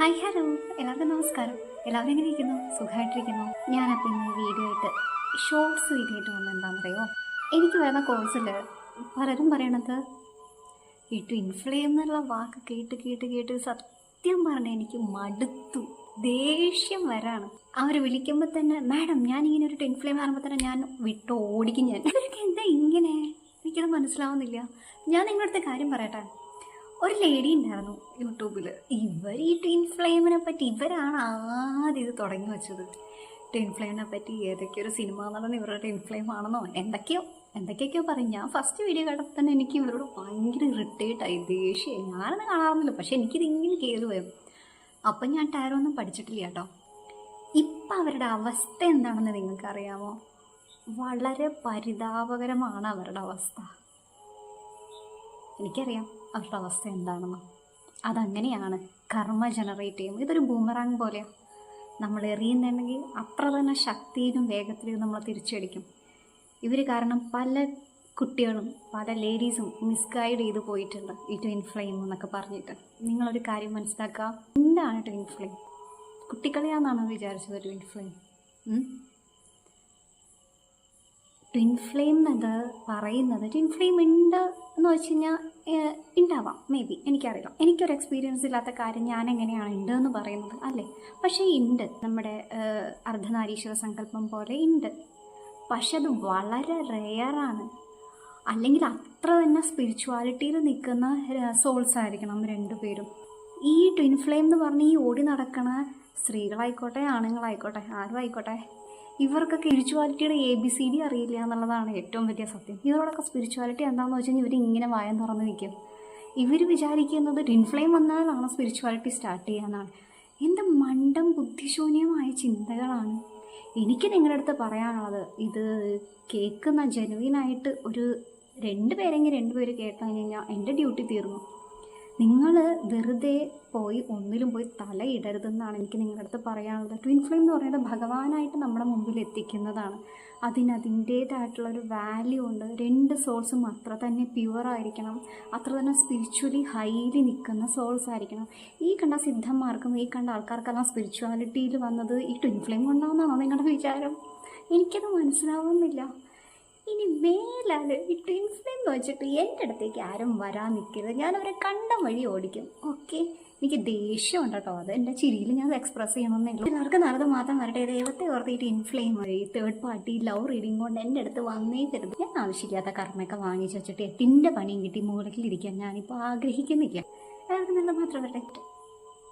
Hi hello, എല്ലാവർക്കും നമസ്കാരം. എല്ലാവരും എങ്ങനെ ഇരിക്കുന്നു? സുഖമായിട്ടിരിക്കുന്നു. ഞാനപ്പോൾ ഇന്ന് വീഡിയോ ആയിട്ട് ഷോർട്സ് വീഡിയോ ആയിട്ട് വന്നത് എന്താണെന്നറിയോ? എനിക്ക് വരുന്ന കോഴ്സിൽ പലരും പറയണത് ഈ ട്വിൻ ഫ്ലെയിം എന്നുള്ള വാക്ക് കേട്ട് കേട്ട് കേട്ട് സത്യം പറഞ്ഞാൽ എനിക്ക് മടുത്തു, ദേഷ്യം വരാണ്. അവർ വിളിക്കുമ്പോൾ തന്നെ മാഡം ഞാനിങ്ങനെ ഒരു ട്വിൻ ഫ്ലെയിം കാണുമ്പോൾ തന്നെ ഞാൻ വിട്ട് ഓടിക്കും. ഇവർക്ക് എന്താ ഇങ്ങനെ? എനിക്കത് മനസ്സിലാവുന്നില്ല. ഞാൻ നിങ്ങളുടെ കാര്യം പറയട്ടെ. ഒരു ലേഡി ഉണ്ടായിരുന്നു യൂട്യൂബിൽ. ഇവർ ഈ ട്വിൻ ഫ്ലെയിമിനെ പറ്റി ഇവരാണ് ആദ്യം ഇത് തുടങ്ങി വെച്ചത്. ട്വിൻ ഫ്ലെയിമിനെ പറ്റി ഏതൊക്കെയൊരു സിനിമ നടന്ന് ഇവരുടെ ട്വിൻ ഫ്ലെയിം ആണെന്നോ എന്തൊക്കെയൊക്കെയോ പറയും. ഞാൻ ഫസ്റ്റ് വീഡിയോ കണ്ടപ്പോൾ തന്നെ എനിക്ക് ഇവരോട് ഭയങ്കര ഇറിറ്റേറ്റായി, ദേഷ്യമായി. ഞാനത് കാണാറുന്നില്ല, പക്ഷെ എനിക്കിതിങ്ങനെ കയറി വരും. അപ്പം ഞാൻ ടാരൊന്നും പഠിച്ചിട്ടില്ല കേട്ടോ. ഇപ്പം അവരുടെ അവസ്ഥ എന്താണെന്ന് നിങ്ങൾക്കറിയാമോ? വളരെ പരിതാപകരമാണ് അവരുടെ അവസ്ഥ. എനിക്കറിയാം അവരുടെ അവസ്ഥ എന്താണെന്ന്. അതങ്ങനെയാണ്, കർമ്മ ജനറേറ്റ് ചെയ്യും. ഇതൊരു ബൂമറാങ് പോലെയാണ്. നമ്മൾ എറിയുന്നുണ്ടെങ്കിൽ അത്ര തന്നെ ശക്തിയിലും വേഗത്തിലും നമ്മൾ തിരിച്ചടിക്കും. ഇവർ കാരണം പല കുട്ടികളും പല ലേഡീസും മിസ്ഗൈഡ് ചെയ്ത് പോയിട്ടുണ്ട് ഈ ട്വിൻ ഫ്ലെയിം എന്നൊക്കെ പറഞ്ഞിട്ട്. നിങ്ങളൊരു കാര്യം മനസ്സിലാക്കുക, എന്താണ് ട്വിൻ ഫ്ലെയിം? കുട്ടിക്കളിയാണെന്നാണ് വിചാരിച്ചത് ട്വിൻ ഫ്ലെയിം? ട്വിൻ ഫ്ലെയിം എന്നത് പറയുന്നത്, ട്വിൻ ഫ്ലെയിം ഉണ്ട് എന്ന് വെച്ച് കഴിഞ്ഞാൽ ഉണ്ടാവാം, മേ ബി, എനിക്കറിയാം. എനിക്കൊരു എക്സ്പീരിയൻസ് ഇല്ലാത്ത കാര്യം ഞാൻ എങ്ങനെയാണ് ഉണ്ട് എന്ന് പറയുന്നത്, അല്ലേ? പക്ഷേ ഉണ്ട്, നമ്മുടെ അർദ്ധനാരീശ്വര സങ്കല്പം പോലെ ഉണ്ട്. പക്ഷെ അത് വളരെ റെയറാണ്. അല്ലെങ്കിൽ അത്ര തന്നെ സ്പിരിച്വാലിറ്റിയിൽ നിൽക്കുന്ന സോൾസ് ആയിരിക്കണം രണ്ടുപേരും. ഈ ട്വിൻ ഫ്ലെയിം എന്ന് പറഞ്ഞ് ഈ ഓടി നടക്കണ സ്ത്രീകളായിക്കോട്ടെ ആണുങ്ങളായിക്കോട്ടെ ആരും ആയിക്കോട്ടെ, ഇവർക്കൊക്കെ സ്പിരിച്വാലിറ്റിയുടെ ABCD അറിയില്ല എന്നുള്ളതാണ് ഏറ്റവും വലിയ സത്യം. ഇവരോടൊക്കെ സ്പിരിച്വാലിറ്റി എന്താണെന്ന് വെച്ച് കഴിഞ്ഞാൽ ഇവർ ഇങ്ങനെ വായം തുറന്ന് നിൽക്കും. ഇവർ വിചാരിക്കുന്നത് ട്വിൻ ഫ്ലെയിം വന്നാലാണ് സ്പിരിച്വാലിറ്റി സ്റ്റാർട്ട് ചെയ്യാനാണ്. എന്ത് മണ്ടം ബുദ്ധിശൂന്യമായ ചിന്തകളാണ്. എനിക്ക് നിങ്ങളുടെ അടുത്ത് പറയാനുള്ളത്, ഇത് കേൾക്കുന്ന ജെനുവിനായിട്ട് ഒരു 2 പേര് കേട്ട് കഴിഞ്ഞാൽ എൻ്റെ ഡ്യൂട്ടി തീർന്നു. നിങ്ങൾ വെറുതെ പോയി ഒന്നിലും പോയി തലയിടരുതെന്നാണ് എനിക്ക് നിങ്ങളുടെ അടുത്ത് പറയാനുള്ളത്. ട്വിൻ ഫ്ലെയിം എന്ന് പറയുന്നത് ഭഗവാനായിട്ട് നമ്മുടെ മുമ്പിൽ എത്തിക്കുന്നതാണ്. അതിൻ്റേതായിട്ടുള്ളൊരു വാല്യൂ ഉണ്ട്. 2 സോൾസും അത്ര തന്നെ പ്യുവറായിരിക്കണം, അത്ര തന്നെ സ്പിരിച്വലി ഹൈലി നിൽക്കുന്ന സോൾസ് ആയിരിക്കണം. ഈ കണ്ട സിദ്ധന്മാർക്കും ഈ കണ്ട ആൾക്കാർക്കെല്ലാം സ്പിരിച്വാലിറ്റിയിൽ വന്നത് ഈ ട്വിൻ ഫ്ലെയിം കൊണ്ടാവുന്നതാണോ നിങ്ങളുടെ വിചാരം? എനിക്കത് മനസ്സിലാവുന്നില്ല. ഇനി മേലാൽ ഈ ട്വിൻ ഫ്ലെയിം വെച്ചിട്ട് എൻ്റെ അടുത്തേക്ക് ആരും വരാൻ നിൽക്കരുത്. ഞാനവരെ കണ്ട വഴി ഓടിക്കും. ഓക്കെ, എനിക്ക് ദേഷ്യമുണ്ട് കേട്ടോ. അത് എൻ്റെ ചിരിയിൽ ഞാൻ എക്സ്പ്രസ് ചെയ്യണമെന്നില്ല. എല്ലാവർക്കും നല്ലത് മാത്രം വരട്ടെ. ദൈവത്തെ ഓർത്ത് ഈ ട്വിൻ ഫ്ലെയിം വഴി തേർഡ് പാർട്ടി ലവ് റീഡിങ് കൊണ്ട് എൻ്റെ അടുത്ത് വന്നേക്കരുത്. ഞാൻ ആവശ്യമില്ലാത്ത കർമ്മയൊക്കെ വാങ്ങിച്ച് വെച്ചിട്ട് എട്ടിൻ്റെ പണിയും കിട്ടി മൂലക്കിലിരിക്കാൻ ഞാനിപ്പോൾ ആഗ്രഹിക്കുന്നില്ല. എല്ലാവർക്കും നല്ലത് മാത്രം വരട്ടെ.